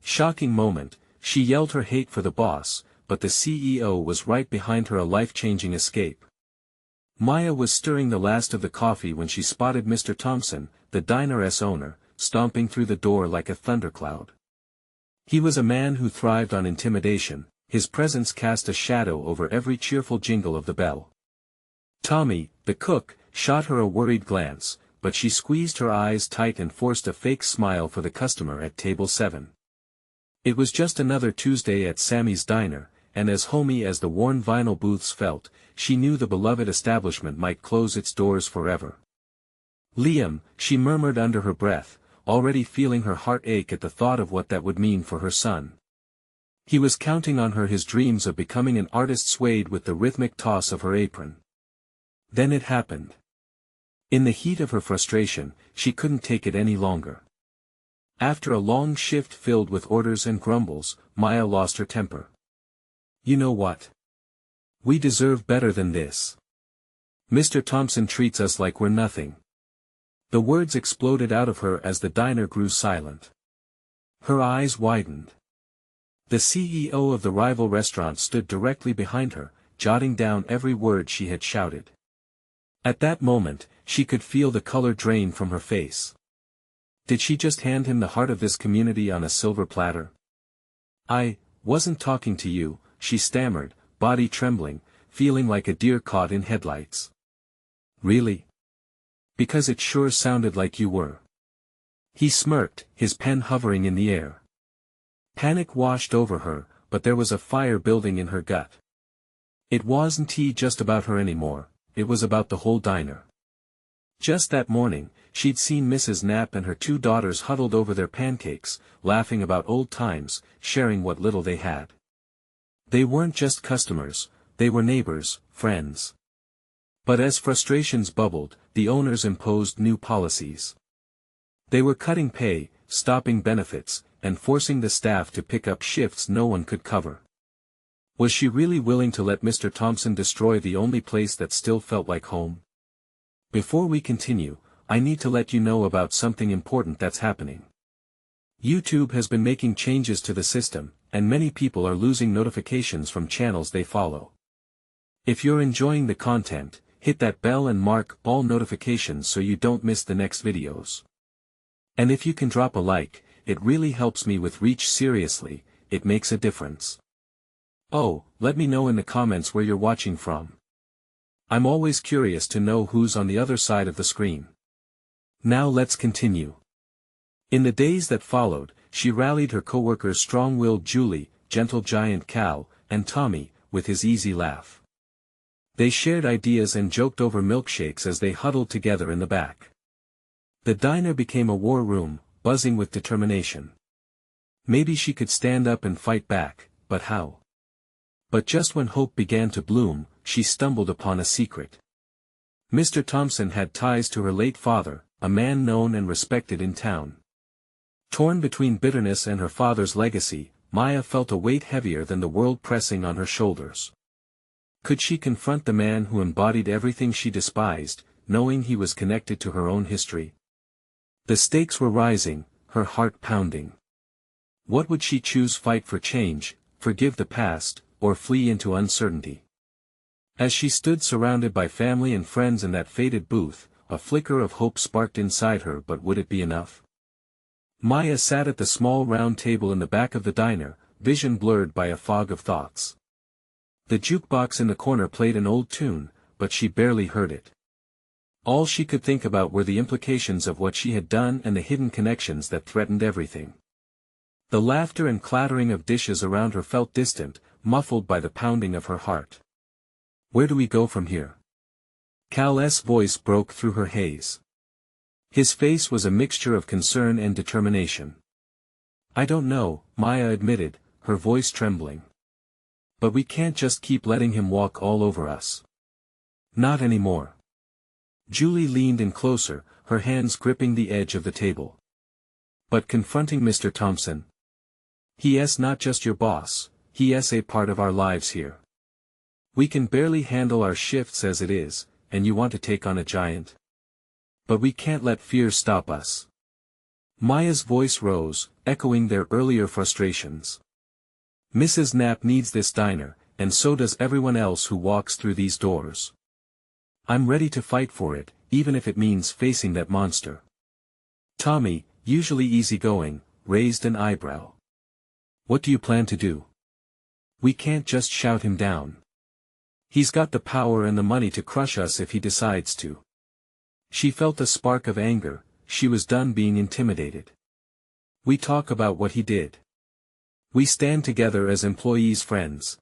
Shocking moment, she yelled her hate for the boss, but the CEO was right behind her, a life-changing escape. Maya was stirring the last of the coffee when she spotted Mr. Thompson, the diner's owner, stomping through the door like a thundercloud. He was a man who thrived on intimidation, his presence cast a shadow over every cheerful jingle of the bell. Tommy, the cook, shot her a worried glance, but she squeezed her eyes tight and forced a fake smile for the customer at table 7. It was just another Tuesday at Sammy's diner, and as homey as the worn vinyl booths felt, she knew the beloved establishment might close its doors forever. Liam, she murmured under her breath, already feeling her heart ache at the thought of what that would mean for her son. He was counting on her, his dreams of becoming an artist swayed with the rhythmic toss of her apron. Then it happened. In the heat of her frustration, she couldn't take it any longer. After a long shift filled with orders and grumbles, Maya lost her temper. "You know what? We deserve better than this. Mr. Thompson treats us like we're nothing." The words exploded out of her as the diner grew silent. Her eyes widened. The CEO of the rival restaurant stood directly behind her, jotting down every word she had shouted. At that moment, she could feel the color drain from her face. Did she just hand him the heart of this community on a silver platter? "I wasn't talking to you," she stammered, body trembling, feeling like a deer caught in headlights. "Really? Because it sure sounded like you were." He smirked, his pen hovering in the air. Panic washed over her, but there was a fire building in her gut. It wasn't just about her anymore, it was about the whole diner. Just that morning, she'd seen Mrs. Knapp and her 2 daughters huddled over their pancakes, laughing about old times, sharing what little they had. They weren't just customers, they were neighbors, friends. But as frustrations bubbled, the owners imposed new policies. They were cutting pay, stopping benefits, and forcing the staff to pick up shifts no one could cover. Was she really willing to let Mr. Thompson destroy the only place that still felt like home? Before we continue, I need to let you know about something important that's happening. YouTube has been making changes to the system, and many people are losing notifications from channels they follow. If you're enjoying the content, hit that bell and mark all notifications so you don't miss the next videos. And if you can drop a like, it really helps me with reach. Seriously, it makes a difference. Oh, let me know in the comments where you're watching from. I'm always curious to know who's on the other side of the screen. Now let's continue. In the days that followed, she rallied her coworkers, strong-willed Julie, gentle giant Cal, and Tommy, with his easy laugh. They shared ideas and joked over milkshakes as they huddled together in the back. The diner became a war room, buzzing with determination. Maybe she could stand up and fight back, but how? But just when hope began to bloom, she stumbled upon a secret. Mr. Thompson had ties to her late father, a man known and respected in town. Torn between bitterness and her father's legacy, Maya felt a weight heavier than the world pressing on her shoulders. Could she confront the man who embodied everything she despised, knowing he was connected to her own history? The stakes were rising, her heart pounding. What would she choose? Fight for change, forgive the past, or flee into uncertainty? As she stood surrounded by family and friends in that faded booth, a flicker of hope sparked inside her. But would it be enough? Maya sat at the small round table in the back of the diner, vision blurred by a fog of thoughts. The jukebox in the corner played an old tune, but she barely heard it. All she could think about were the implications of what she had done and the hidden connections that threatened everything. The laughter and clattering of dishes around her felt distant, muffled by the pounding of her heart. Where do we go from here? Cal's voice broke through her haze. His face was a mixture of concern and determination. I don't know, Maya admitted, her voice trembling. But we can't just keep letting him walk all over us. Not anymore. Julie leaned in closer, her hands gripping the edge of the table. But confronting Mr. Thompson? He's not just your boss, he's a part of our lives here. We can barely handle our shifts as it is, and you want to take on a giant? But we can't let fear stop us. Maya's voice rose, echoing their earlier frustrations. Mrs. Knapp needs this diner, and so does everyone else who walks through these doors. I'm ready to fight for it, even if it means facing that monster. Tommy, usually easygoing, raised an eyebrow. What do you plan to do? We can't just shout him down. He's got the power and the money to crush us if he decides to. She felt a spark of anger. She was done being intimidated. We talk about what he did. We stand together as employees, friends.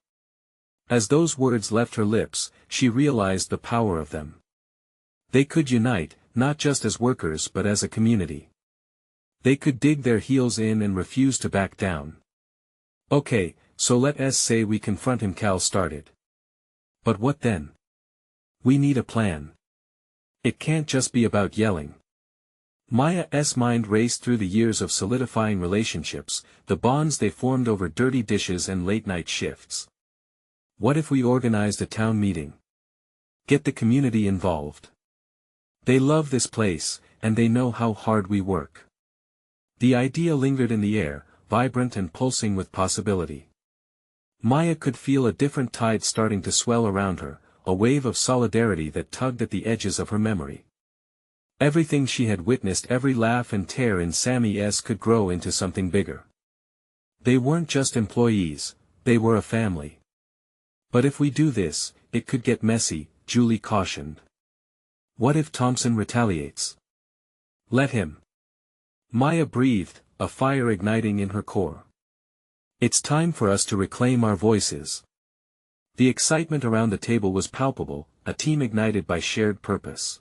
As those words left her lips, she realized the power of them. They could unite, not just as workers but as a community. They could dig their heels in and refuse to back down. Okay, so let us say we confront him, Cal started. But what then? We need a plan. It can't just be about yelling. Maya's mind raced through the years of solidifying relationships, the bonds they formed over dirty dishes and late-night shifts. What if we organized a town meeting? Get the community involved. They love this place, and they know how hard we work. The idea lingered in the air, vibrant and pulsing with possibility. Maya could feel a different tide starting to swell around her, a wave of solidarity that tugged at the edges of her memory. Everything she had witnessed, every laugh and tear in Sammy's could grow into something bigger. They weren't just employees, they were a family. But if we do this, it could get messy, Julie cautioned. What if Thompson retaliates? Let him. Maya breathed, a fire igniting in her core. It's time for us to reclaim our voices. The excitement around the table was palpable, a team ignited by shared purpose.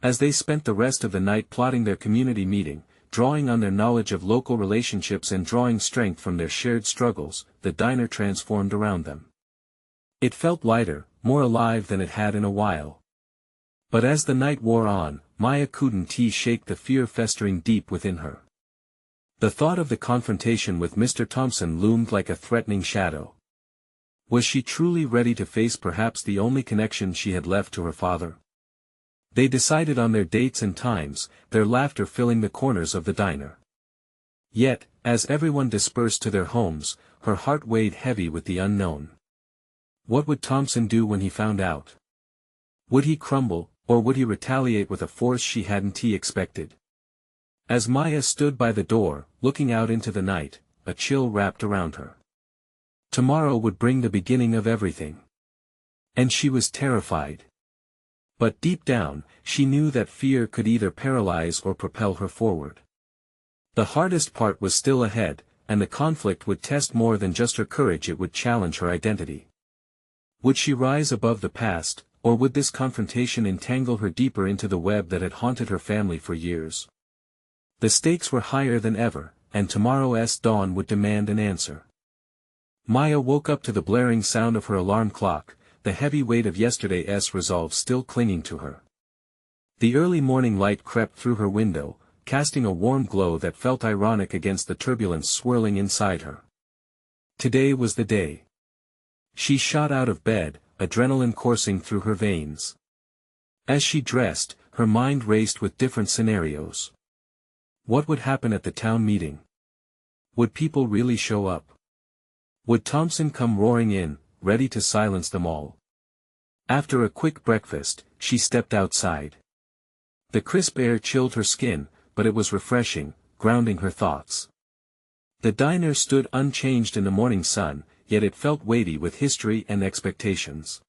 As they spent the rest of the night plotting their community meeting, drawing on their knowledge of local relationships and drawing strength from their shared struggles, the diner transformed around them. It felt lighter, more alive than it had in a while. But as the night wore on, Maya couldn't shake the fear festering deep within her. The thought of the confrontation with Mr. Thompson loomed like a threatening shadow. Was she truly ready to face perhaps the only connection she had left to her father? They decided on their dates and times, their laughter filling the corners of the diner. Yet, as everyone dispersed to their homes, her heart weighed heavy with the unknown. What would Thompson do when he found out? Would he crumble, or would he retaliate with a force she hadn't expected? As Maya stood by the door, looking out into the night, a chill wrapped around her. Tomorrow would bring the beginning of everything. And she was terrified. But deep down, she knew that fear could either paralyze or propel her forward. The hardest part was still ahead, and the conflict would test more than just her courage, it would challenge her identity. Would she rise above the past, or would this confrontation entangle her deeper into the web that had haunted her family for years? The stakes were higher than ever, and tomorrow's dawn would demand an answer. Maya woke up to the blaring sound of her alarm clock, the heavy weight of yesterday's resolve still clinging to her. The early morning light crept through her window, casting a warm glow that felt ironic against the turbulence swirling inside her. Today was the day. She shot out of bed, adrenaline coursing through her veins. As she dressed, her mind raced with different scenarios. What would happen at the town meeting? Would people really show up? Would Thompson come roaring in, ready to silence them all? After a quick breakfast, she stepped outside. The crisp air chilled her skin, but it was refreshing, grounding her thoughts. The diner stood unchanged in the morning sun, yet it felt weighty with history and expectations.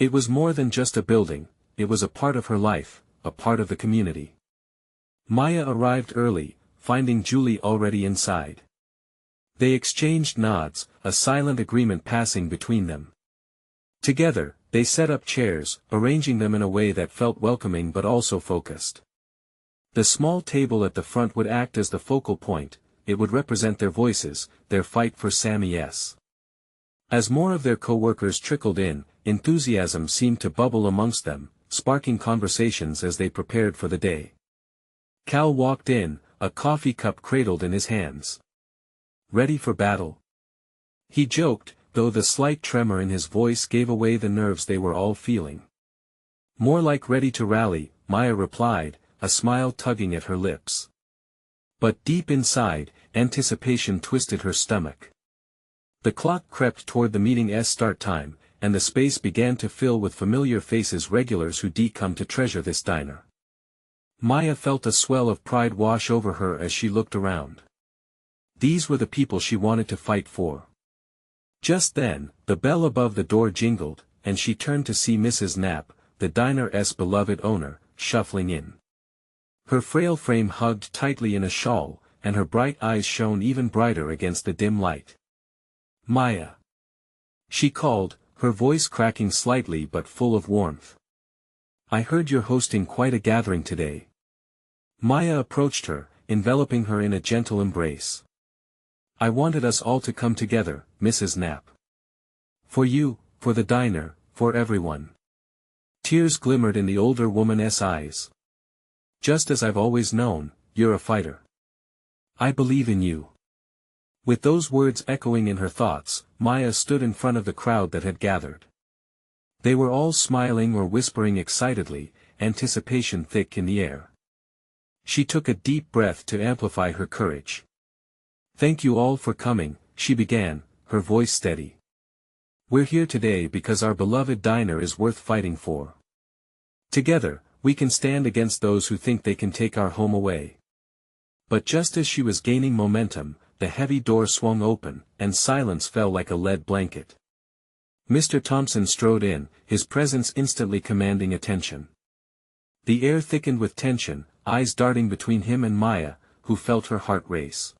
It was more than just a building, it was a part of her life, a part of the community. Maya arrived early, finding Julie already inside. They exchanged nods, a silent agreement passing between them. Together, they set up chairs, arranging them in a way that felt welcoming but also focused. The small table at the front would act as the focal point, it would represent their voices, their fight for Sammy's. As more of their coworkers trickled in, enthusiasm seemed to bubble amongst them, sparking conversations as they prepared for the day. Cal walked in, a coffee cup cradled in his hands. Ready for battle? He joked, though the slight tremor in his voice gave away the nerves they were all feeling. More like ready to rally, Maya replied, a smile tugging at her lips. But deep inside, anticipation twisted her stomach. The clock crept toward the meeting's start time, and the space began to fill with familiar faces, regulars who'd come to treasure this diner. Maya felt a swell of pride wash over her as she looked around. These were the people she wanted to fight for. Just then, the bell above the door jingled, and she turned to see Mrs. Knapp, the diner's beloved owner, shuffling in. Her frail frame hugged tightly in a shawl, and her bright eyes shone even brighter against the dim light. "Maya," she called, her voice cracking slightly but full of warmth. "I heard you're hosting quite a gathering today." Maya approached her, enveloping her in a gentle embrace. "I wanted us all to come together, Mrs. Knapp. For you, for the diner, for everyone." Tears glimmered in the older woman's eyes. "Just as I've always known, you're a fighter. I believe in you." With those words echoing in her thoughts, Maya stood in front of the crowd that had gathered. They were all smiling or whispering excitedly, anticipation thick in the air. She took a deep breath to amplify her courage. "Thank you all for coming," she began, her voice steady. "We're here today because our beloved diner is worth fighting for. Together, we can stand against those who think they can take our home away." But just as she was gaining momentum, the heavy door swung open, and silence fell like a lead blanket. Mr. Thompson strode in, his presence instantly commanding attention. The air thickened with tension, eyes darting between him and Maya, who felt her heart race.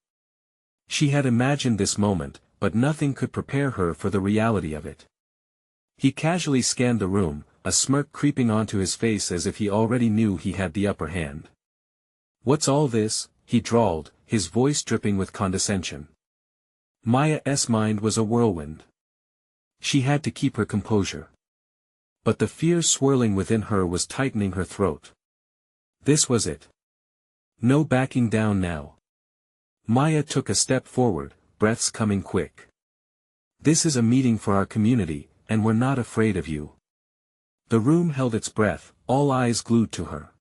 She had imagined this moment, but nothing could prepare her for the reality of it. He casually scanned the room, a smirk creeping onto his face as if he already knew he had the upper hand. "What's all this?" he drawled, his voice dripping with condescension. Maya's mind was a whirlwind. She had to keep her composure. But the fear swirling within her was tightening her throat. This was it. No backing down now. Maya took a step forward, breaths coming quick. "This is a meeting for our community, and we're not afraid of you." The room held its breath, all eyes glued to her.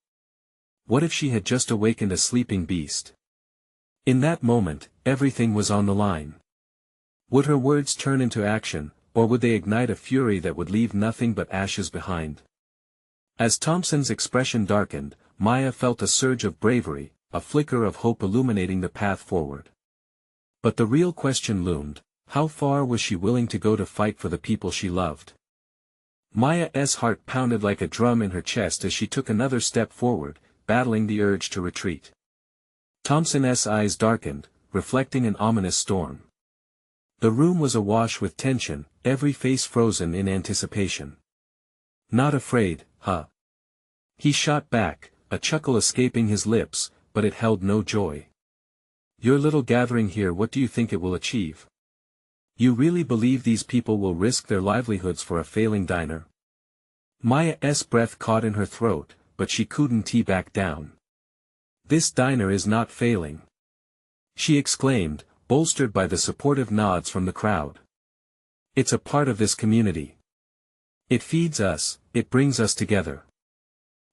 What if she had just awakened a sleeping beast? In that moment, everything was on the line. Would her words turn into action, or would they ignite a fury that would leave nothing but ashes behind? As Thompson's expression darkened, Maya felt a surge of bravery, a flicker of hope illuminating the path forward. But the real question loomed: how far was she willing to go to fight for the people she loved? Maya's heart pounded like a drum in her chest as she took another step forward, battling the urge to retreat. Thompson's eyes darkened, reflecting an ominous storm. The room was awash with tension, every face frozen in anticipation. "Not afraid, huh?" He shot back, a chuckle escaping his lips, but it held no joy. "Your little gathering here, what do you think it will achieve? You really believe these people will risk their livelihoods for a failing diner?" Maya's breath caught in her throat, but she couldn't back down. "This diner is not failing," she exclaimed, bolstered by the supportive nods from the crowd. "It's a part of this community. It feeds us, it brings us together.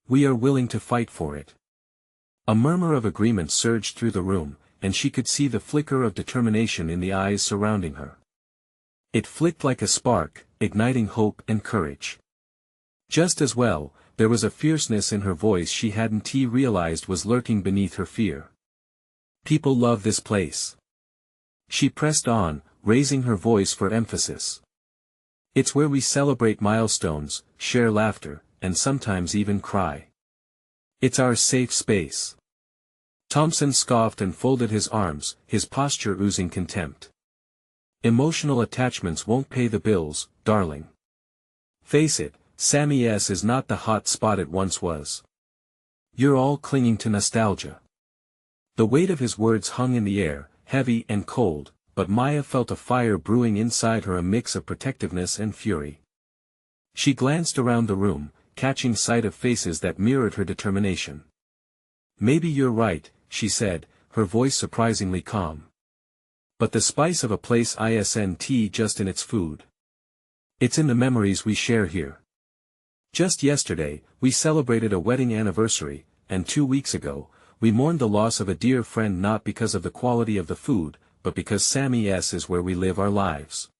We are willing to fight for it." A murmur of agreement surged through the room, and she could see the flicker of determination in the eyes surrounding her. It flicked like a spark, igniting hope and courage. Just as well, there was a fierceness in her voice she hadn't realized was lurking beneath her fear. "People love this place." She pressed on, raising her voice for emphasis. "It's where we celebrate milestones, share laughter, and sometimes even cry. It's our safe space." Thompson scoffed and folded his arms, his posture oozing contempt. "Emotional attachments won't pay the bills, darling. Face it, Sammy's is not the hot spot it once was. You're all clinging to nostalgia." The weight of his words hung in the air, heavy and cold, but Maya felt a fire brewing inside her, a mix of protectiveness and fury. She glanced around the room, catching sight of faces that mirrored her determination. "Maybe you're right," she said, her voice surprisingly calm. "But the spice of a place isn't just in its food. It's in the memories we share here. Just yesterday, we celebrated a wedding anniversary, and 2 weeks ago, we mourn the loss of a dear friend not because of the quality of the food, but because Sammy's is where we live our lives.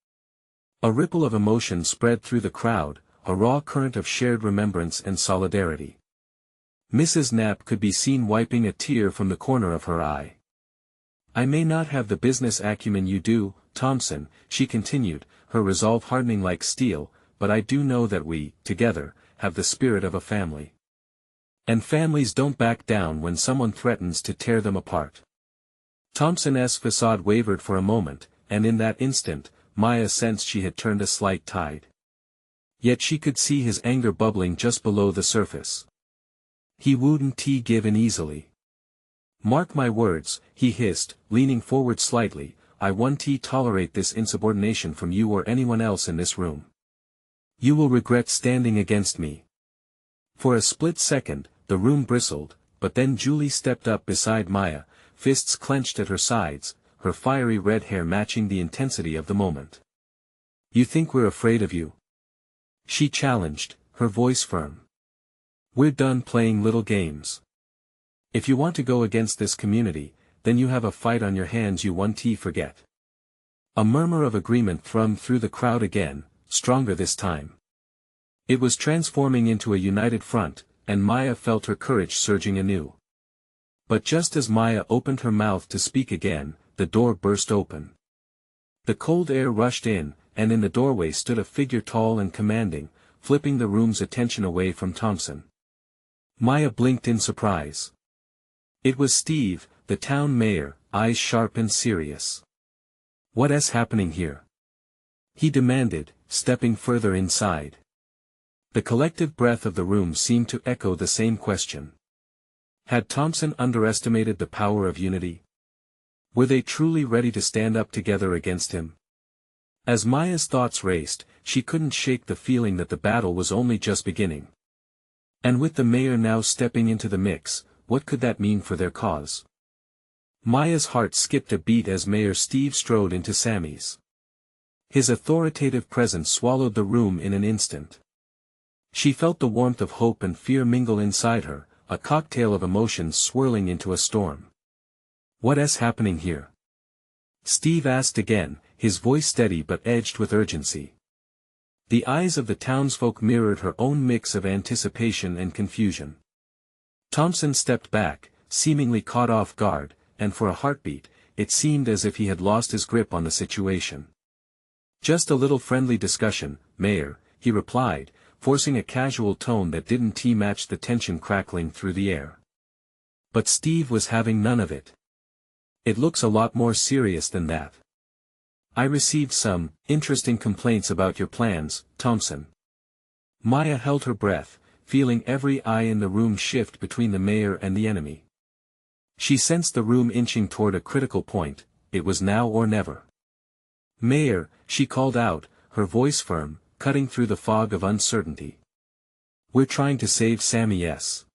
A ripple of emotion spread through the crowd, a raw current of shared remembrance and solidarity. Mrs. Knapp could be seen wiping a tear from the corner of her eye. I may not have the business acumen you do, Thompson, she continued, her resolve hardening like steel, but I do know that we, together, have the spirit of a family. And families don't back down when someone threatens to tear them apart. Thompson's facade wavered for a moment, and in that instant, Maya sensed she had turned a slight tide. Yet she could see his anger bubbling just below the surface. He wouldn't give in easily. Mark my words, he hissed, leaning forward slightly, I won't tolerate this insubordination from you or anyone else in this room. You will regret standing against me. For a split second, the room bristled, but then Julie stepped up beside Maya, fists clenched at her sides, her fiery red hair matching the intensity of the moment. You think we're afraid of you? She challenged, her voice firm. We're done playing little games. If you want to go against this community, then you have a fight on your hands you won't forget. A murmur of agreement thrummed through the crowd again, stronger this time. It was transforming into a united front, and Maya felt her courage surging anew. But just as Maya opened her mouth to speak again, the door burst open. The cold air rushed in, and in the doorway stood a figure tall and commanding, flipping the room's attention away from Thompson. Maya blinked in surprise. It was Steve, the town mayor, eyes sharp and serious. What's happening here? He demanded, stepping further inside. The collective breath of the room seemed to echo the same question. Had Thompson underestimated the power of unity? Were they truly ready to stand up together against him? As Maya's thoughts raced, she couldn't shake the feeling that the battle was only just beginning. And with the mayor now stepping into the mix, what could that mean for their cause? Maya's heart skipped a beat as Mayor Steve strode into Sammy's. His authoritative presence swallowed the room in an instant. She felt the warmth of hope and fear mingle inside her, a cocktail of emotions swirling into a storm. What's happening here? Steve asked again, his voice steady but edged with urgency. The eyes of the townsfolk mirrored her own mix of anticipation and confusion. Thompson stepped back, seemingly caught off guard, and for a heartbeat, it seemed as if he had lost his grip on the situation. Just a little friendly discussion, Mayor, he replied, forcing a casual tone that didn't match the tension crackling through the air. But Steve was having none of it. It looks a lot more serious than that. I received some interesting complaints about your plans, Thompson. Maya held her breath, feeling every eye in the room shift between the mayor and the enemy. She sensed the room inching toward a critical point, it was now or never. Mayor, she called out, her voice firm, cutting through the fog of uncertainty. We're trying to save Sammy's.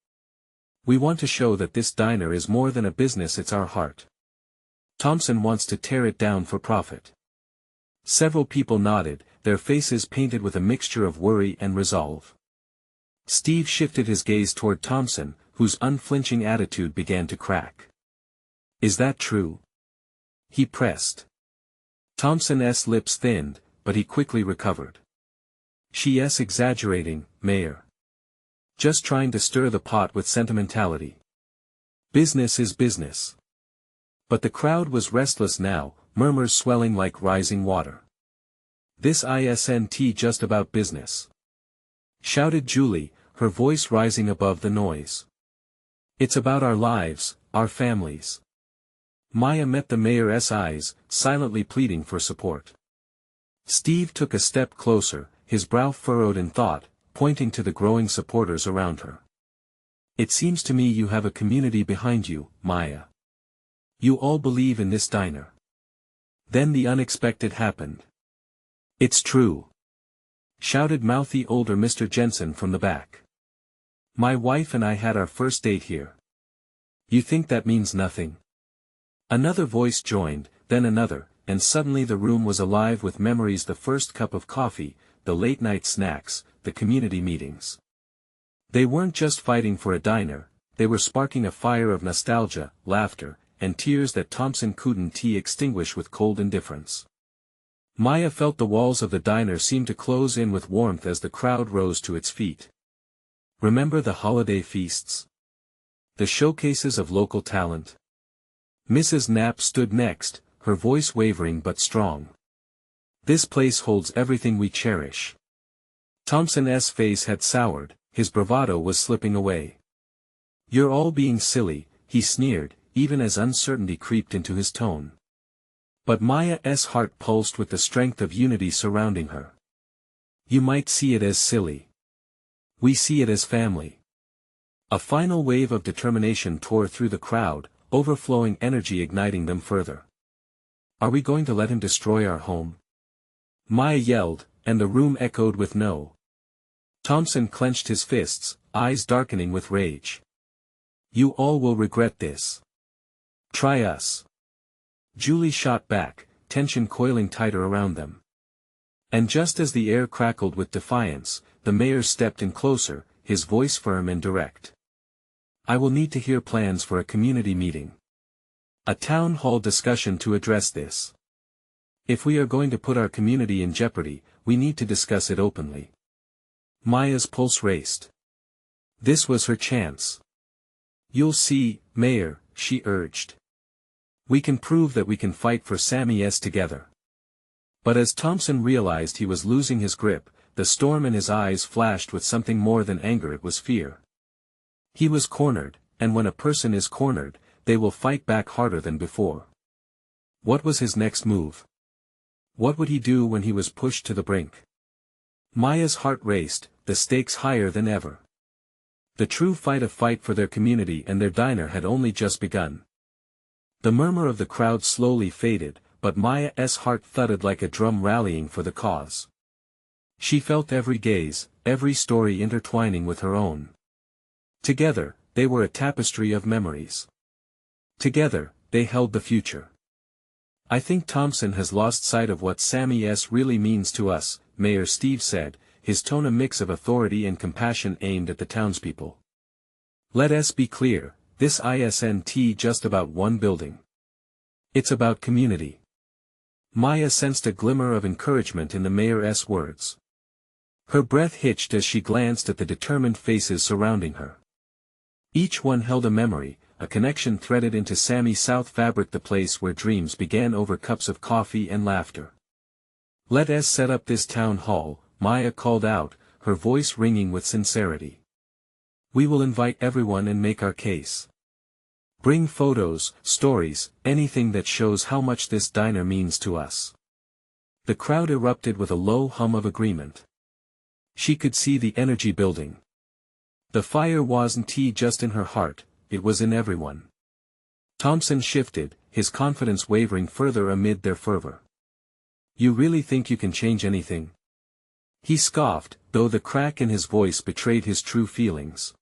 We want to show that this diner is more than a business, it's our heart. Thompson wants to tear it down for profit. Several people nodded, their faces painted with a mixture of worry and resolve. Steve shifted his gaze toward Thompson, whose unflinching attitude began to crack. Is that true? He pressed. Thompson's lips thinned, but he quickly recovered. She's exaggerating, Mayor. Just trying to stir the pot with sentimentality. Business is business. But the crowd was restless now, murmurs swelling like rising water. This isn't just about business. Shouted Julie, her voice rising above the noise. It's about our lives, our families. Maya met the mayor's eyes, silently pleading for support. Steve took a step closer, his brow furrowed in thought, pointing to the growing supporters around her. It seems to me you have a community behind you, Maya. You all believe in this diner. Then the unexpected happened. It's true. Shouted mouthy older Mr. Jensen from the back. My wife and I had our first date here. You think that means nothing? Another voice joined, then another, and suddenly the room was alive with memories: the first cup of coffee, the late-night snacks, the community meetings. They weren't just fighting for a diner, they were sparking a fire of nostalgia, laughter, and tears that Thompson couldn't extinguish with cold indifference. Maya felt the walls of the diner seem to close in with warmth as the crowd rose to its feet. Remember the holiday feasts? The showcases of local talent? Mrs. Knapp stood next, her voice wavering but strong. This place holds everything we cherish. Thompson's face had soured, his bravado was slipping away. You're all being silly, he sneered, even as uncertainty creeped into his tone. But Maya's heart pulsed with the strength of unity surrounding her. You might see it as silly. We see it as family. A final wave of determination tore through the crowd, overflowing energy igniting them further. Are we going to let him destroy our home? Maya yelled, and the room echoed with no. Thompson clenched his fists, eyes darkening with rage. You all will regret this. Try us. Julie shot back, tension coiling tighter around them. And just as the air crackled with defiance, the mayor stepped in closer, his voice firm and direct. I will need to hear plans for a community meeting. A town hall discussion to address this. If we are going to put our community in jeopardy, we need to discuss it openly. Maya's pulse raced. This was her chance. You'll see, Mayor, she urged. We can prove that we can fight for Sammy's together. But as Thompson realized he was losing his grip, the storm in his eyes flashed with something more than anger, it was fear. He was cornered, and when a person is cornered, they will fight back harder than before. What was his next move? What would he do when he was pushed to the brink? Maya's heart raced, the stakes higher than ever. The true fight for their community and their diner had only just begun. The murmur of the crowd slowly faded, but Maya's heart thudded like a drum rallying for the cause. She felt every gaze, every story intertwining with her own. Together, they were a tapestry of memories. Together, they held the future. I think Thompson has lost sight of what Sammy's really means to us, Mayor Steve said, his tone a mix of authority and compassion aimed at the townspeople. Let us be clear, this isn't just about one building. It's about community. Maya sensed a glimmer of encouragement in the mayor's words. Her breath hitched as she glanced at the determined faces surrounding her. Each one held a memory, a connection threaded into Sammy's South fabric, the place where dreams began over cups of coffee and laughter. Let us set up this town hall, Maya called out, her voice ringing with sincerity. We will invite everyone and make our case. Bring photos, stories, anything that shows how much this diner means to us. The crowd erupted with a low hum of agreement. She could see the energy building. The fire wasn't just in her heart, it was in everyone. Thompson shifted, his confidence wavering further amid their fervor. You really think you can change anything? He scoffed, though the crack in his voice betrayed his true feelings.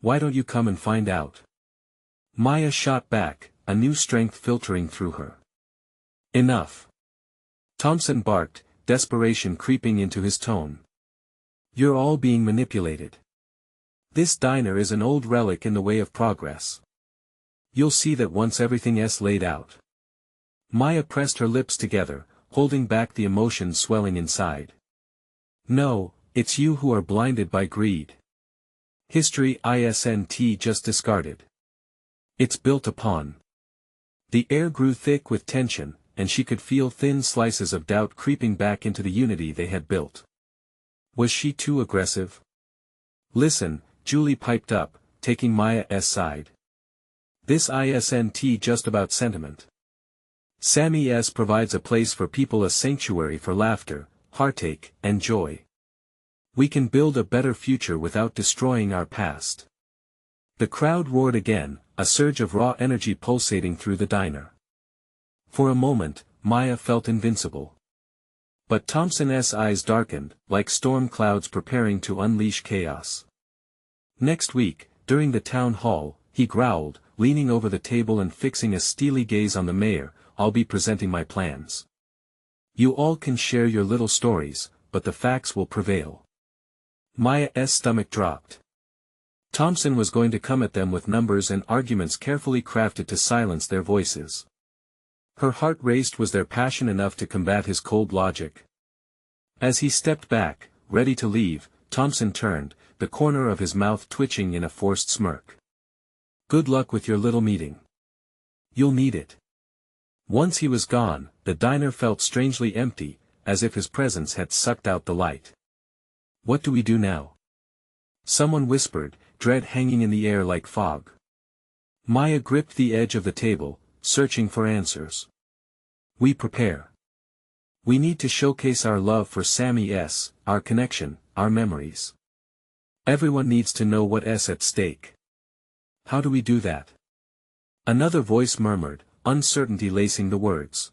Why don't you come and find out? Maya shot back, a new strength filtering through her. Enough. Thompson barked, desperation creeping into his tone. You're all being manipulated. This diner is an old relic in the way of progress. You'll see that once everything's laid out. Maya pressed her lips together, holding back the emotions swelling inside. No, it's you who are blinded by greed. History isn't just discarded. It's built upon. The air grew thick with tension, and she could feel thin slices of doubt creeping back into the unity they had built. Was she too aggressive? Listen, Julie piped up, taking Maya's side. This isn't just about sentiment. Sammy's provides a place for people, a sanctuary for laughter, heartache, and joy. We can build a better future without destroying our past. The crowd roared again, a surge of raw energy pulsating through the diner. For a moment, Maya felt invincible. But Thompson's eyes darkened, like storm clouds preparing to unleash chaos. Next week, during the town hall, he growled, leaning over the table and fixing a steely gaze on the mayor, I'll be presenting my plans. You all can share your little stories, but the facts will prevail. Maya's stomach dropped. Thompson was going to come at them with numbers and arguments carefully crafted to silence their voices. Her heart raced. Was their passion enough to combat his cold logic? As he stepped back, ready to leave, Thompson turned, the corner of his mouth twitching in a forced smirk. "Good luck with your little meeting. You'll need it." Once he was gone, the diner felt strangely empty, as if his presence had sucked out the light. "What do we do now?" someone whispered, dread hanging in the air like fog. Maya gripped the edge of the table, searching for answers. "We prepare. We need to showcase our love for Sammy S., our connection, our memories. Everyone needs to know what's at stake." "How do we do that?" another voice murmured, uncertainty lacing the words.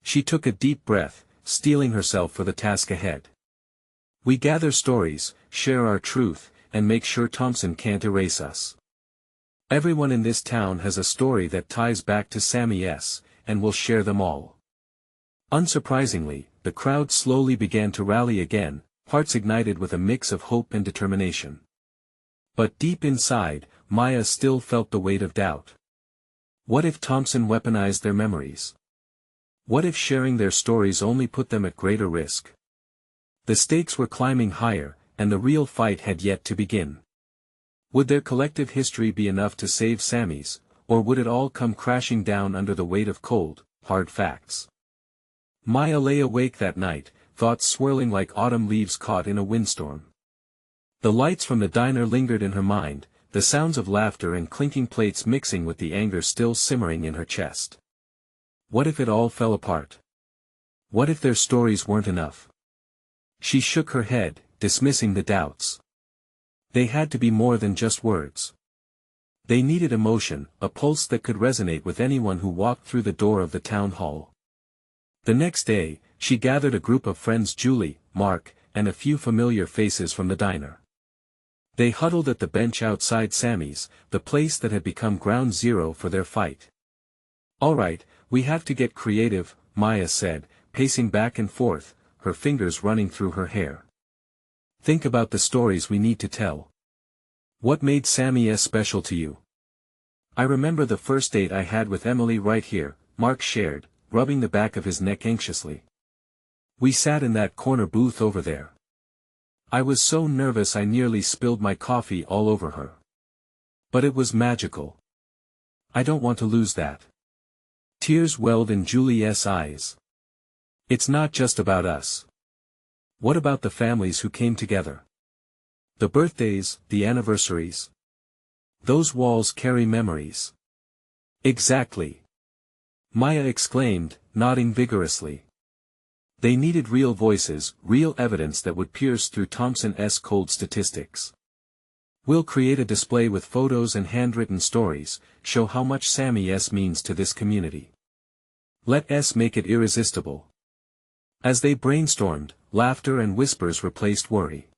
She took a deep breath, steeling herself for the task ahead. "We gather stories, share our truth, and make sure Thompson can't erase us. Everyone in this town has a story that ties back to Sammy S., and we'll share them all." Unsurprisingly, the crowd slowly began to rally again, hearts ignited with a mix of hope and determination. But deep inside, Maya still felt the weight of doubt. What if Thompson weaponized their memories? What if sharing their stories only put them at greater risk? The stakes were climbing higher, and the real fight had yet to begin. Would their collective history be enough to save Sammy's, or would it all come crashing down under the weight of cold, hard facts? Maya lay awake that night, thoughts swirling like autumn leaves caught in a windstorm. The lights from the diner lingered in her mind, the sounds of laughter and clinking plates mixing with the anger still simmering in her chest. What if it all fell apart? What if their stories weren't enough? She shook her head, dismissing the doubts. They had to be more than just words. They needed emotion, a pulse that could resonate with anyone who walked through the door of the town hall. The next day, she gathered a group of friends: Julie, Mark, and a few familiar faces from the diner. They huddled at the bench outside Sammy's, the place that had become ground zero for their fight. "All right, we have to get creative," Maya said, pacing back and forth, her fingers running through her hair. "Think about the stories we need to tell. What made Sammy S. special to you?" "I remember the first date I had with Emily right here," Mark shared, rubbing the back of his neck anxiously. "We sat in that corner booth over there. I was so nervous I nearly spilled my coffee all over her. But it was magical. I don't want to lose that." Tears welled in Julie's eyes. "It's not just about us. What about the families who came together? The birthdays, the anniversaries. Those walls carry memories." "Exactly," Maya exclaimed, nodding vigorously. They needed real voices, real evidence that would pierce through Thompson's cold statistics. "We'll create a display with photos and handwritten stories, show how much Sammy S. means to this community. Let us make it irresistible." As they brainstormed, laughter and whispers replaced worry.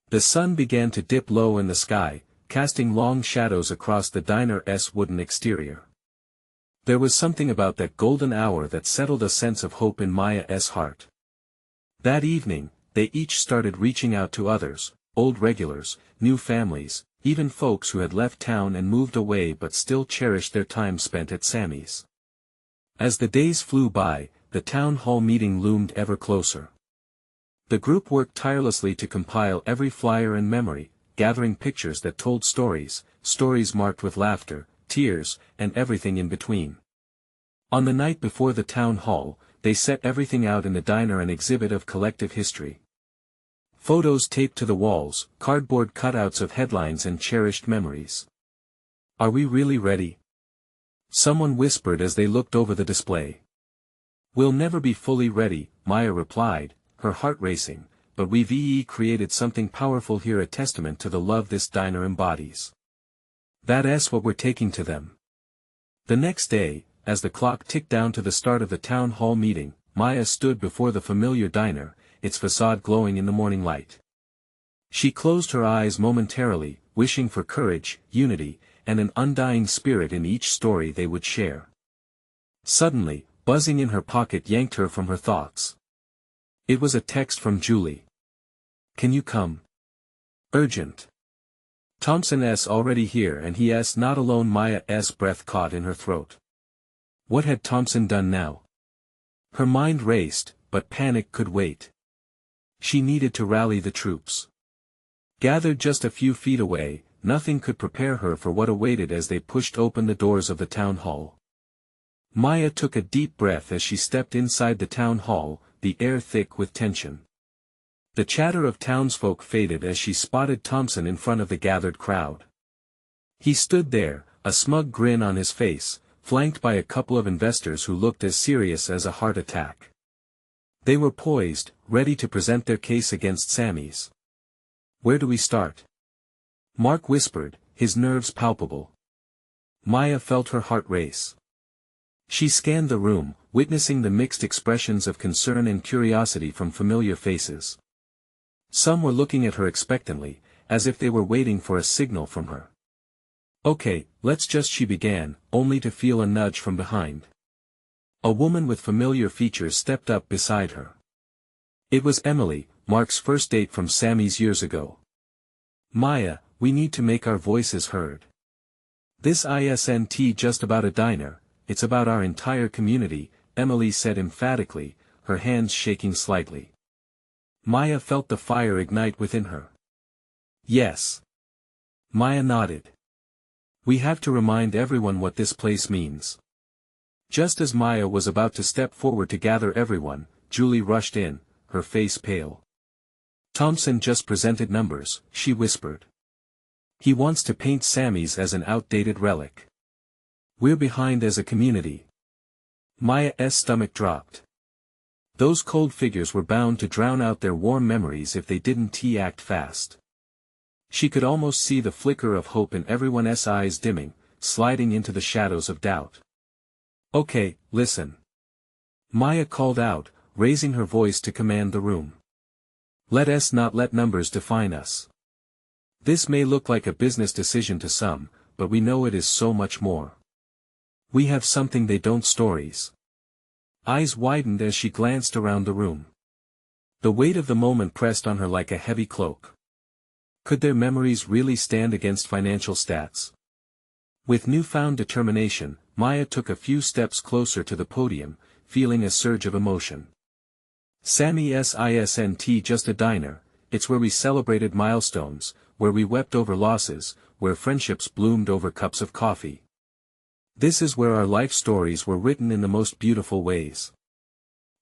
The sun began to dip low in the sky, casting long shadows across the diner's wooden exterior. There was something about that golden hour that settled a sense of hope in Maya's heart. That evening, they each started reaching out to others, old regulars, new families, even folks who had left town and moved away but still cherished their time spent at Sammy's. As the days flew by, the town hall meeting loomed ever closer. The group worked tirelessly to compile every flyer and memory, gathering pictures that told stories, stories marked with laughter, tears, and everything in between. On the night before the town hall, they set everything out in the diner, an exhibit of collective history. Photos taped to the walls, cardboard cutouts of headlines and cherished memories. "Are we really ready?" someone whispered as they looked over the display. "We'll never be fully ready," Maya replied, her heart racing, "but we've created something powerful here, a testament to the love this diner embodies. That's what we're taking to them." The next day, as the clock ticked down to the start of the town hall meeting, Maya stood before the familiar diner, its facade glowing in the morning light. She closed her eyes momentarily, wishing for courage, unity, and an undying spirit in each story they would share. Suddenly, buzzing in her pocket yanked her from her thoughts. It was a text from Julie. "Can you come? Urgent. Thompson's already here and he's not alone. Maya's breath caught in her throat. What had Thompson done now? Her mind raced, but panic could wait. She needed to rally the troops. Gathered just a few feet away, nothing could prepare her for what awaited as they pushed open the doors of the town hall. Maya took a deep breath as she stepped inside the town hall, the air thick with tension. The chatter of townsfolk faded as she spotted Thompson in front of the gathered crowd. He stood there, a smug grin on his face, flanked by a couple of investors who looked as serious as a heart attack. They were poised, ready to present their case against Sammy's. "Where do we start?" Mark whispered, his nerves palpable. Maya felt her heart race. She scanned the room, witnessing the mixed expressions of concern and curiosity from familiar faces. Some were looking at her expectantly, as if they were waiting for a signal from her. "Okay, let's just," she began, only to feel a nudge from behind. A woman with familiar features stepped up beside her. It was Emily, Mark's first date from Sammy's years ago. "Maya, we need to make our voices heard. This isn't just about a diner, it's about our entire community," Emily said emphatically, her hands shaking slightly. Maya felt the fire ignite within her. "Yes." Maya nodded. "We have to remind everyone what this place means." Just as Maya was about to step forward to gather everyone, Julie rushed in, her face pale. "Thompson just presented numbers," she whispered. "He wants to paint Sammy's as an outdated relic. We're behind as a community." Maya's stomach dropped. Those cold figures were bound to drown out their warm memories if they didn't act fast. She could almost see the flicker of hope in everyone's eyes dimming, sliding into the shadows of doubt. "Okay, listen." Maya called out, raising her voice to command the room. "Let us not let numbers define us. This may look like a business decision to some, but we know it is so much more. We have something they don't: stories." Eyes widened as she glanced around the room. The weight of the moment pressed on her like a heavy cloak. Could their memories really stand against financial stats? With newfound determination, Maya took a few steps closer to the podium, feeling a surge of emotion. "Sammy's isn't just a diner, it's where we celebrated milestones, where we wept over losses, where friendships bloomed over cups of coffee. This is where our life stories were written in the most beautiful ways.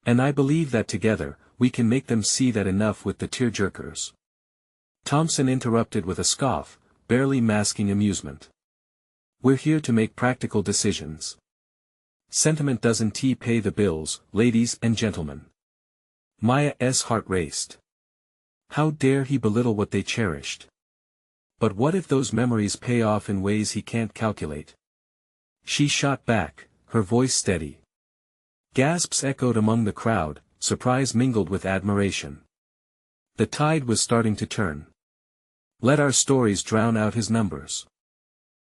And I believe that together, we can make them see that. Enough with the tearjerkers." Thompson interrupted with a scoff, barely masking amusement. "We're here to make practical decisions. Sentiment doesn't pay the bills, ladies and gentlemen." Maya's heart raced. How dare he belittle what they cherished? But what if those memories pay off in ways he can't calculate? She shot back, her voice steady. Gasps echoed among the crowd, surprise mingled with admiration. The tide was starting to turn. "Let our stories drown out his numbers,"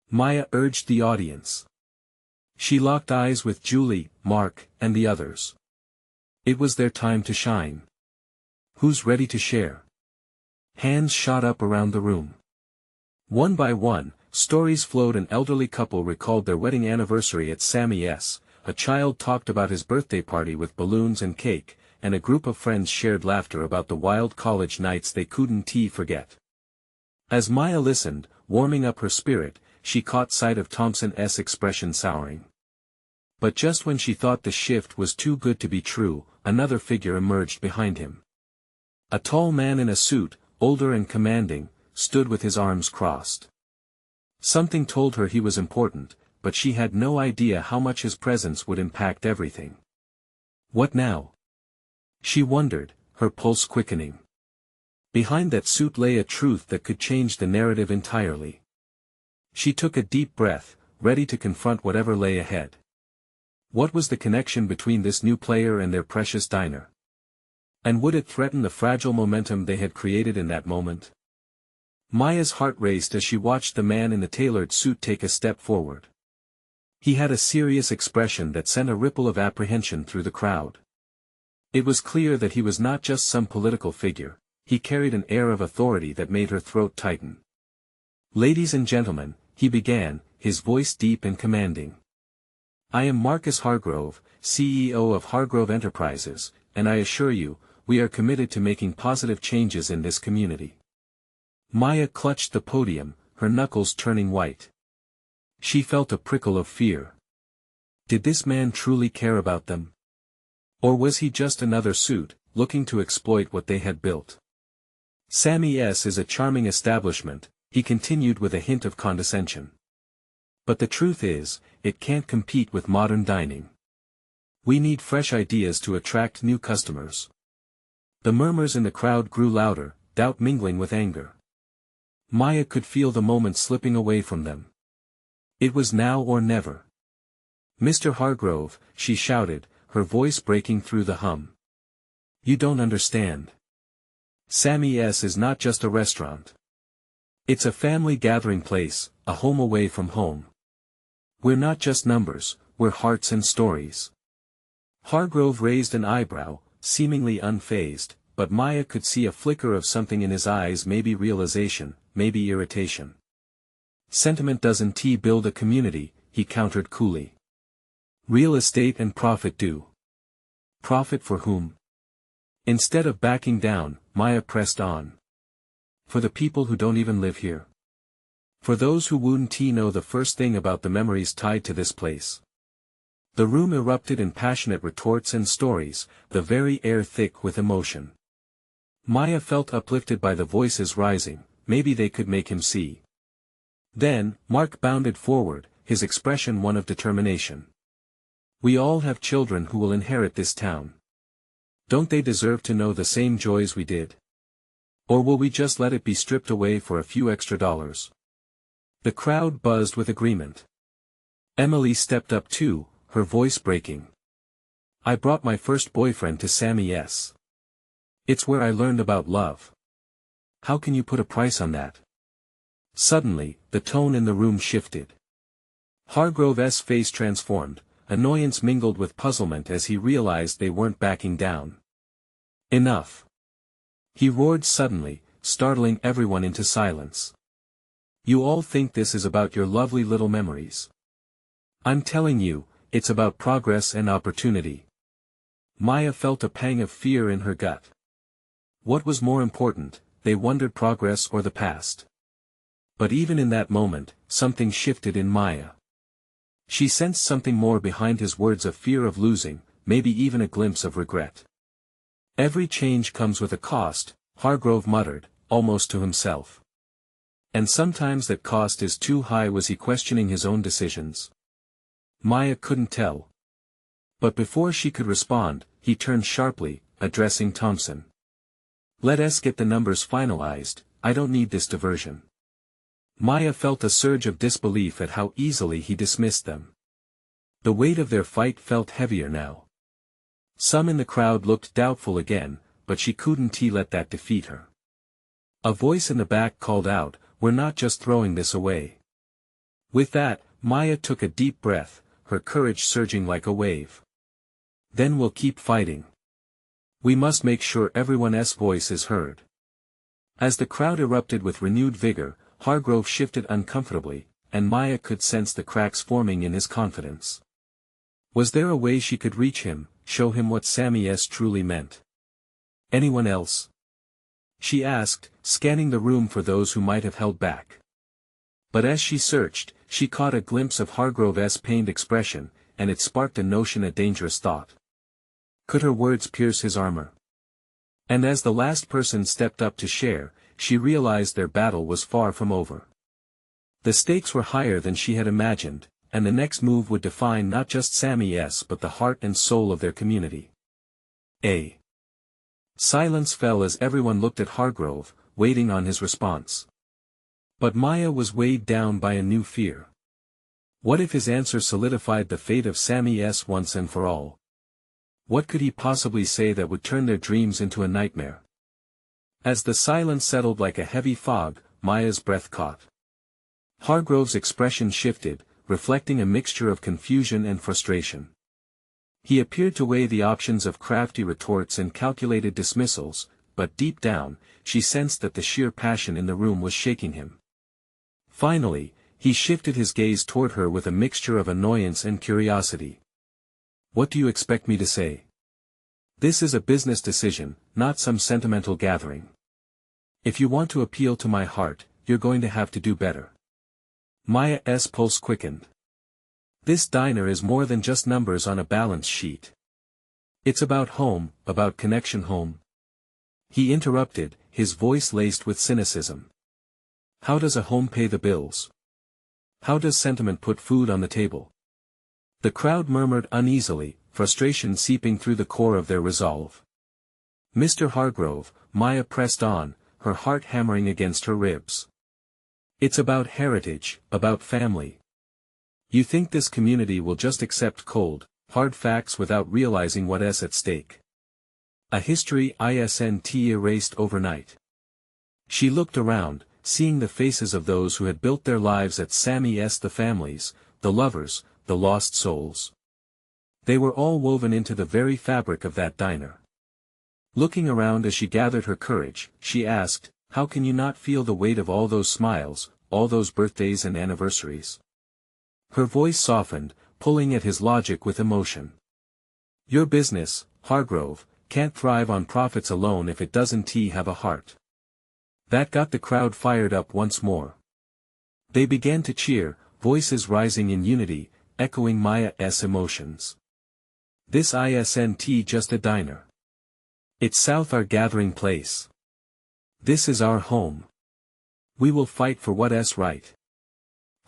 Maya urged the audience. She locked eyes with Julie, Mark, and the others. It was their time to shine. "Who's ready to share?" Hands shot up around the room. One by one, stories flowed. An elderly couple recalled their wedding anniversary at Sammy's, a child talked about his birthday party with balloons and cake, and a group of friends shared laughter about the wild college nights they couldn't forget. As Maya listened, warming up her spirit, she caught sight of Thompson's expression souring. But just when she thought the shift was too good to be true, another figure emerged behind him. A tall man in a suit, older and commanding, stood with his arms crossed. Something told her he was important, but she had no idea how much his presence would impact everything. What now? She wondered, her pulse quickening. Behind that suit lay a truth that could change the narrative entirely. She took a deep breath, ready to confront whatever lay ahead. What was the connection between this new player and their precious diner? And would it threaten the fragile momentum they had created in that moment? Maya's heart raced as she watched the man in the tailored suit take a step forward. He had a serious expression that sent a ripple of apprehension through the crowd. It was clear that he was not just some political figure, he carried an air of authority that made her throat tighten. "Ladies and gentlemen," he began, his voice deep and commanding. "I am Marcus Hargrove, CEO of Hargrove Enterprises, and I assure you, we are committed to making positive changes in this community." Maya clutched the podium, her knuckles turning white. She felt a prickle of fear. Did this man truly care about them? Or was he just another suit, looking to exploit what they had built? "Sammy's is a charming establishment," he continued with a hint of condescension. "But the truth is, it can't compete with modern dining. We need fresh ideas to attract new customers." The murmurs in the crowd grew louder, doubt mingling with anger. Maya could feel the moment slipping away from them. It was now or never. "Mr. Hargrove," she shouted, her voice breaking through the hum. "You don't understand. Sammy's is not just a restaurant. It's a family gathering place, a home away from home. We're not just numbers, we're hearts and stories." Hargrove raised an eyebrow, seemingly unfazed, but Maya could see a flicker of something in his eyes, maybe realization, maybe irritation. "Sentiment doesn't build a community," he countered coolly. "Real estate and profit do." "Profit for whom?" Instead of backing down, Maya pressed on. "For the people who don't even live here. For those who wouldn't know the first thing about the memories tied to this place." The room erupted in passionate retorts and stories, the very air thick with emotion. Maya felt uplifted by the voices rising, maybe they could make him see. Then, Mark bounded forward, his expression one of determination. "We all have children who will inherit this town. Don't they deserve to know the same joys we did? Or will we just let it be stripped away for a few extra dollars?" The crowd buzzed with agreement. Emily stepped up too, her voice breaking. "I brought my first boyfriend to Sammy's. It's where I learned about love. How can you put a price on that?" Suddenly, the tone in the room shifted. Hargrove's face transformed, annoyance mingled with puzzlement as he realized they weren't backing down. "Enough!" he roared suddenly, startling everyone into silence. "You all think this is about your lovely little memories. I'm telling you, it's about progress and opportunity." Maya felt a pang of fear in her gut. What was more important, they wondered, progress or the past? But even in that moment, something shifted in Maya. She sensed something more behind his words, a fear of losing, maybe even a glimpse of regret. "Every change comes with a cost," Hargrove muttered, almost to himself. "And sometimes that cost is too high." Was he questioning his own decisions? Maya couldn't tell. But before she could respond, he turned sharply, addressing Thompson. "Let's get the numbers finalized, I don't need this diversion." Maya felt a surge of disbelief at how easily he dismissed them. The weight of their fight felt heavier now. Some in the crowd looked doubtful again, but she couldn't let that defeat her. A voice in the back called out, "We're not just throwing this away." With that, Maya took a deep breath, her courage surging like a wave. "Then we'll keep fighting. We must make sure everyone's voice is heard." As the crowd erupted with renewed vigor, Hargrove shifted uncomfortably, and Maya could sense the cracks forming in his confidence. Was there a way she could reach him, show him what Sammy's truly meant? "Anyone else?" she asked, scanning the room for those who might have held back. But as she searched, she caught a glimpse of Hargrove's pained expression, and it sparked a notion, a dangerous thought. Could her words pierce his armor? And as the last person stepped up to share, she realized their battle was far from over. The stakes were higher than she had imagined, and the next move would define not just Sammy's but the heart and soul of their community. Silence fell as everyone looked at Hargrove, waiting on his response. But Maya was weighed down by a new fear. What if his answer solidified the fate of Sammy's once and for all? What could he possibly say that would turn their dreams into a nightmare? As the silence settled like a heavy fog, Maya's breath caught. Hargrove's expression shifted, reflecting a mixture of confusion and frustration. He appeared to weigh the options of crafty retorts and calculated dismissals, but deep down, she sensed that the sheer passion in the room was shaking him. Finally, he shifted his gaze toward her with a mixture of annoyance and curiosity. "What do you expect me to say? This is a business decision, not some sentimental gathering. If you want to appeal to my heart, you're going to have to do better." Maya's pulse quickened. This diner is more than just numbers on a balance sheet. It's about home, about connection. Home. He interrupted, his voice laced with cynicism. How does a home pay the bills? How does sentiment put food on the table? The crowd murmured uneasily, frustration seeping through the core of their resolve. "Mr. Hargrove," Maya pressed on, her heart hammering against her ribs. "It's about heritage, about family. You think this community will just accept cold, hard facts without realizing what's at stake. A history isn't erased overnight." She looked around, seeing the faces of those who had built their lives at Sammy's, the families, the lovers, the lost souls. They were all woven into the very fabric of that diner. Looking around as she gathered her courage, she asked, "How can you not feel the weight of all those smiles, all those birthdays and anniversaries?" Her voice softened, pulling at his logic with emotion. "Your business, Hargrove, can't thrive on profits alone if it doesn't have a heart." That got the crowd fired up once more. They began to cheer, voices rising in unity, echoing Maya's emotions. "This isn't just a diner. It's South our gathering place. This is our home. We will fight for what's right."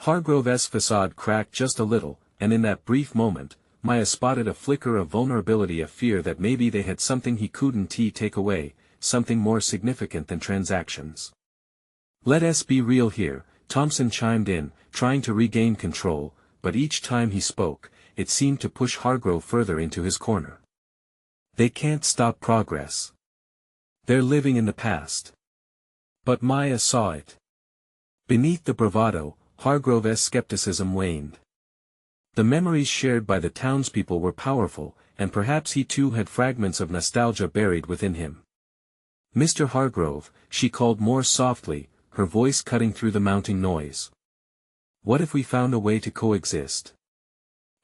Hargrove's facade cracked just a little, and in that brief moment, Maya spotted a flicker of vulnerability, a fear that maybe they had something he couldn't take away, something more significant than transactions. "Let's be real here," Thompson chimed in, trying to regain control, but each time he spoke, it seemed to push Hargrove further into his corner. "They can't stop progress. They're living in the past." But Maya saw it. Beneath the bravado, Hargrove's skepticism waned. The memories shared by the townspeople were powerful, and perhaps he too had fragments of nostalgia buried within him. "Mr. Hargrove," she called more softly, her voice cutting through the mounting noise. "What if we found a way to coexist?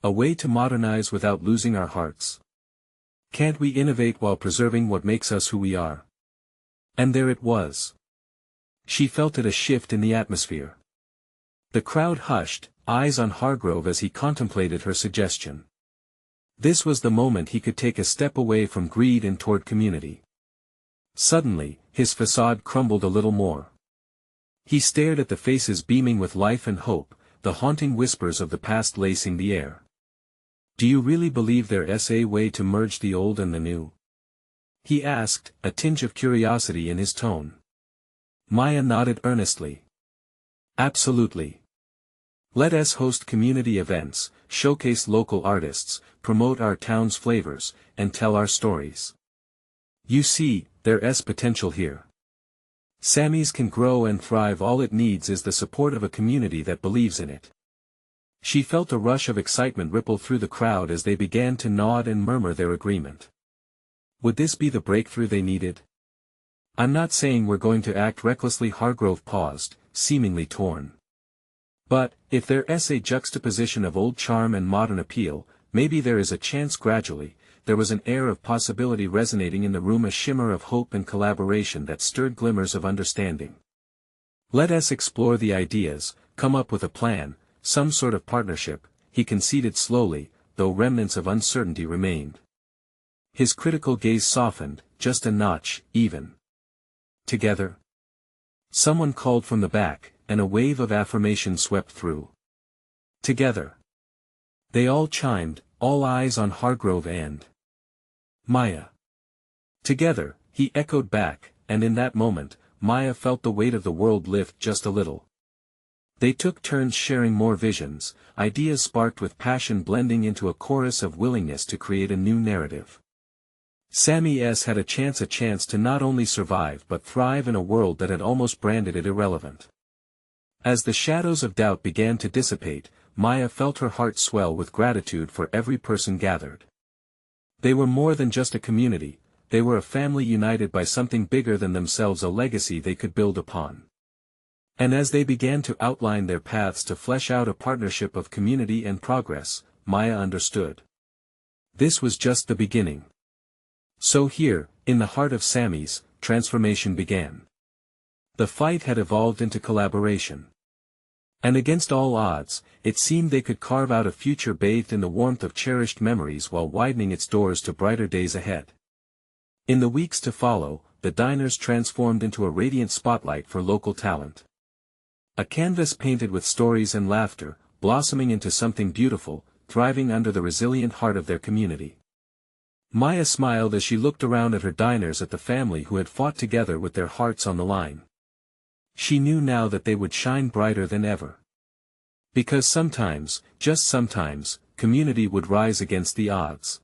A way to modernize without losing our hearts? Can't we innovate while preserving what makes us who we are?" And there it was. She felt it, a shift in the atmosphere. The crowd hushed, eyes on Hargrove as he contemplated her suggestion. This was the moment he could take a step away from greed and toward community. Suddenly, his facade crumbled a little more. He stared at the faces beaming with life and hope, the haunting whispers of the past lacing the air. "Do you really believe there's a way to merge the old and the new?" he asked, a tinge of curiosity in his tone. Maya nodded earnestly. "Absolutely. Let us host community events, showcase local artists, promote our town's flavors, and tell our stories. You see, there's potential here. Sammy's can grow and thrive. All it needs is the support of a community that believes in it." She felt a rush of excitement ripple through the crowd as they began to nod and murmur their agreement. Would this be the breakthrough they needed? "I'm not saying we're going to act recklessly." Hargrove paused, seemingly torn. "But, if there's a juxtaposition of old charm and modern appeal, maybe there is a chance." Gradually, there was an air of possibility resonating in the room, a shimmer of hope and collaboration that stirred glimmers of understanding. "Let us explore the ideas, come up with a plan, some sort of partnership," he conceded slowly, though remnants of uncertainty remained. His critical gaze softened, just a notch, even. "Together?" someone called from the back, and a wave of affirmation swept through. "Together." They all chimed, all eyes on Hargrove and Maya. "Together," he echoed back, and in that moment, Maya felt the weight of the world lift just a little. They took turns sharing more visions, ideas sparked with passion blending into a chorus of willingness to create a new narrative. Sammy's had a chance to not only survive but thrive in a world that had almost branded it irrelevant. As the shadows of doubt began to dissipate, Maya felt her heart swell with gratitude for every person gathered. They were more than just a community, they were a family united by something bigger than themselves, a legacy they could build upon. And as they began to outline their paths to flesh out a partnership of community and progress, Maya understood. This was just the beginning. So here, in the heart of Sammy's, transformation began. The fight had evolved into collaboration. And against all odds, it seemed they could carve out a future bathed in the warmth of cherished memories while widening its doors to brighter days ahead. In the weeks to follow, the diners transformed into a radiant spotlight for local talent. A canvas painted with stories and laughter, blossoming into something beautiful, thriving under the resilient heart of their community. Maya smiled as she looked around at her diners at the family who had fought together with their hearts on the line. She knew now that they would shine brighter than ever. Because sometimes, just sometimes, community would rise against the odds.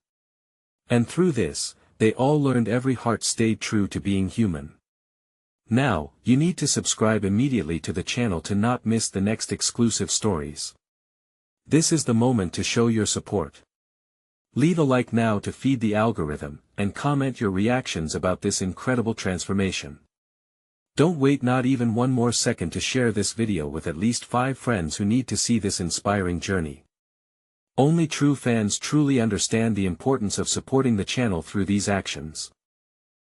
And through this, they all learned every heart stayed true to being human. Now, you need to subscribe immediately to the channel to not miss the next exclusive stories. This is the moment to show your support. Leave a like now to feed the algorithm, and comment your reactions about this incredible transformation. Don't wait not even one more second to share this video with at least 5 friends who need to see this inspiring journey. Only true fans truly understand the importance of supporting the channel through these actions.